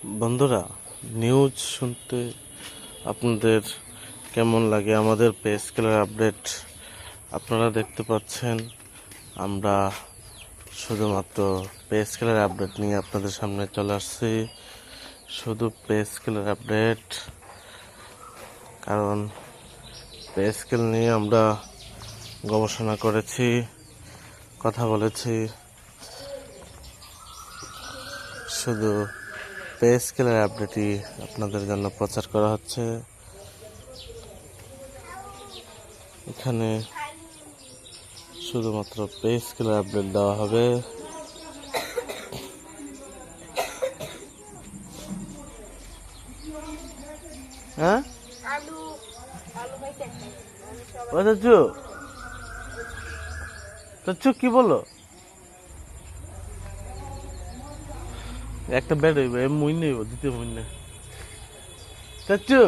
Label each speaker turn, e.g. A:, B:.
A: বন্ধুরা, নিউজ শুনতে আপনাদের কেমন লাগে? আমাদের পে স্কেলের আপডেট আপনারা দেখতে পাচ্ছেন। আমরা শুধুমাত্র পে স্কেলের আপডেট নিয়ে আপনাদের সামনে চলে আসছি। শুধু পে স্কেলের আপডেট, কারণ পে স্কেল নিয়ে আমরা গবেষণা করেছি, কথা বলেছি। শুধু পে স্কেলের আপডেটই আপনাদের জন্য প্রচার করা হচ্ছে। এখানে শুধুমাত্র পে স্কেলের আপডেট দেওয়া হবে। হ্যাঁ, চাচু কি বলো? একটা বেড হইবে, মুই নেব, দ্বিতীয় মুই নেই। চাচু